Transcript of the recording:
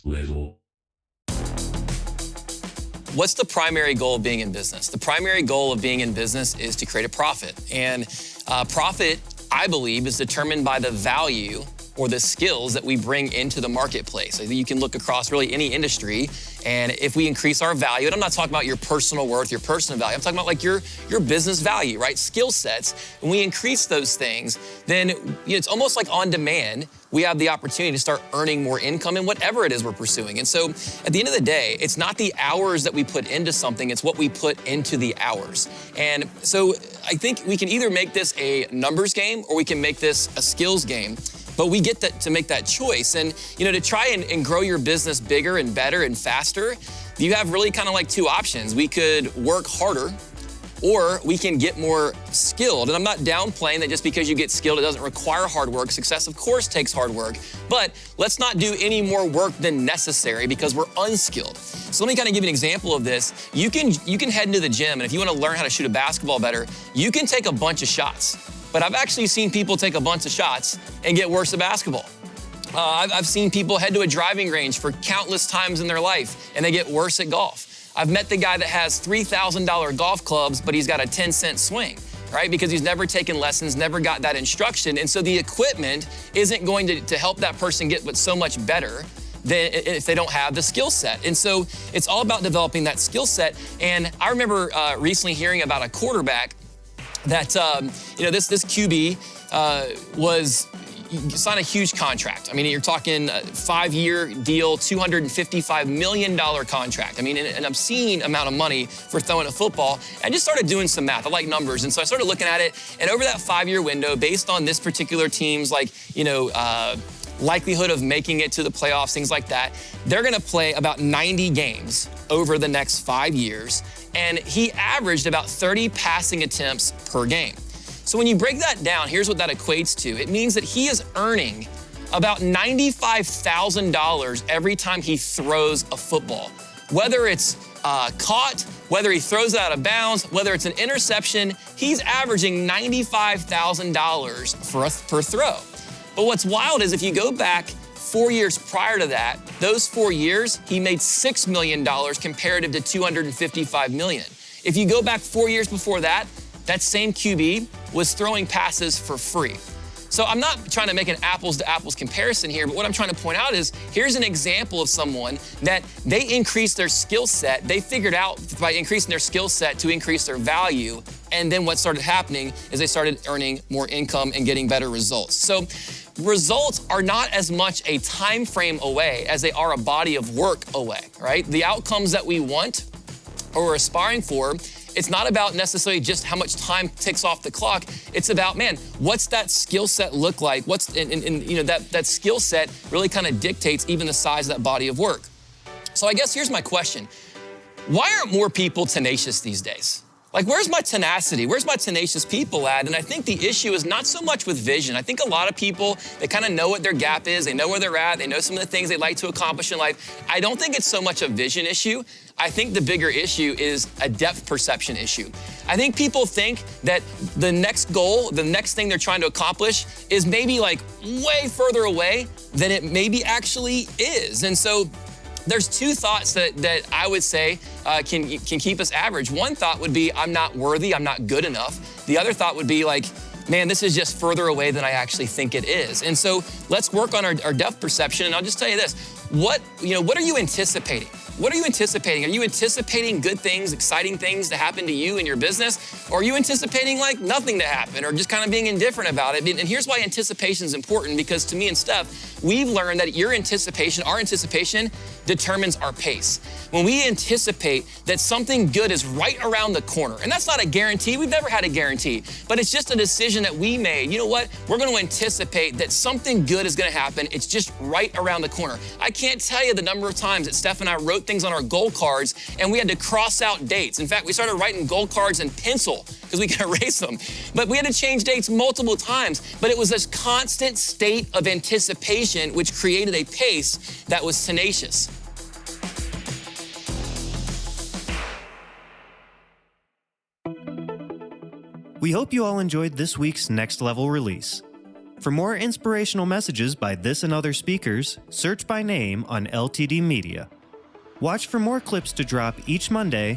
level. What's the primary goal of being in business? The primary goal of being in business is to create a profit. And profit, I believe, is determined by the value or the skills that we bring into the marketplace. You can look across really any industry, and if we increase our value, and I'm not talking about your personal worth, your personal value, I'm talking about like your business value, right? Skill sets. When we increase those things, then it's almost like on demand, we have the opportunity to start earning more income in whatever it is we're pursuing. And so at the end of the day, it's not the hours that we put into something, it's what we put into the hours. And so I think we can either make this a numbers game or we can make this a skills game. But we get to make that choice. And to try and grow your business bigger and better and faster, you have really kind of like two options. We could work harder, or we can get more skilled. And I'm not downplaying that just because you get skilled, it doesn't require hard work. Success, of course, takes hard work. But let's not do any more work than necessary because we're unskilled. So let me kind of give you an example of this. You can head into the gym, and if you want to learn how to shoot a basketball better, you can take a bunch of shots. But I've actually seen people take a bunch of shots and get worse at basketball. I've seen people head to a driving range for countless times in their life, and they get worse at golf. I've met the guy that has $3,000 golf clubs, but he's got a 10-cent swing, right? Because he's never taken lessons, never got that instruction. And so the equipment isn't going to help that person get what's so much better than if they don't have the skill set. And so it's all about developing that skill set. And I remember recently hearing about a quarterback that, this QB signed a huge contract. I mean, you're talking a 5-year deal, $255 million contract. I mean, an obscene amount of money for throwing a football. I just started doing some math. I like numbers. And so I started looking at it. And over that 5-year window, based on this particular team's likelihood of making it to the playoffs, things like that, they're going to play about 90 games over the next 5 years. And he averaged about 30 passing attempts per game. So when you break that down, here's what that equates to. It means that he is earning about $95,000 every time he throws a football. Whether it's caught, whether he throws it out of bounds, whether it's an interception, he's averaging $95,000 per throw. But what's wild is if you go back 4 years prior to that, those 4 years, he made $6 million comparative to $255 million. If you go back 4 years before that, that same QB was throwing passes for free. So I'm not trying to make an apples to apples comparison here, but what I'm trying to point out is here's an example of someone that they increased their skill set. They figured out by increasing their skill set to increase their value. And then what started happening is they started earning more income and getting better results. So results are not as much a time frame away as they are a body of work away, right? The outcomes that we want or we're aspiring for, it's not about necessarily just how much time ticks off the clock. It's about, man, what's that skill set look like? That skill set really kind of dictates even the size of that body of work. So I guess here's my question. Why aren't more people tenacious these days? Like, where's my tenacity? Where's my tenacious people at? And I think the issue is not so much with vision. I think a lot of people, they kind of know what their gap is. They know where they're at. They know some of the things they'd like to accomplish in life. I don't think it's so much a vision issue. I think the bigger issue is a depth perception issue. I think people think that the next goal, the next thing they're trying to accomplish is maybe like way further away than it maybe actually is. And so there's two thoughts that I would say can keep us average. One thought would be, I'm not worthy, I'm not good enough. The other thought would be like, man, this is just further away than I actually think it is. And so let's work on our depth perception. And I'll just tell you this, what are you anticipating? What are you anticipating? Are you anticipating good things, exciting things to happen to you in your business? Or are you anticipating like nothing to happen or just kind of being indifferent about it? And here's why anticipation is important, because to me and Steph, we've learned that our anticipation determines our pace. When we anticipate that something good is right around the corner, and that's not a guarantee, we've never had a guarantee, but it's just a decision that we made. You know what? We're going to anticipate that something good is going to happen. It's just right around the corner. I can't tell you the number of times that Steph and I wrote things on our goal cards and we had to cross out dates. In fact, we started writing goal cards in pencil because we could erase them. But we had to change dates multiple times. But it was this constant state of anticipation which created a pace that was tenacious. We hope you all enjoyed this week's Next Level release. For more inspirational messages by this and other speakers, search by name on LTD Media. Watch for more clips to drop each Monday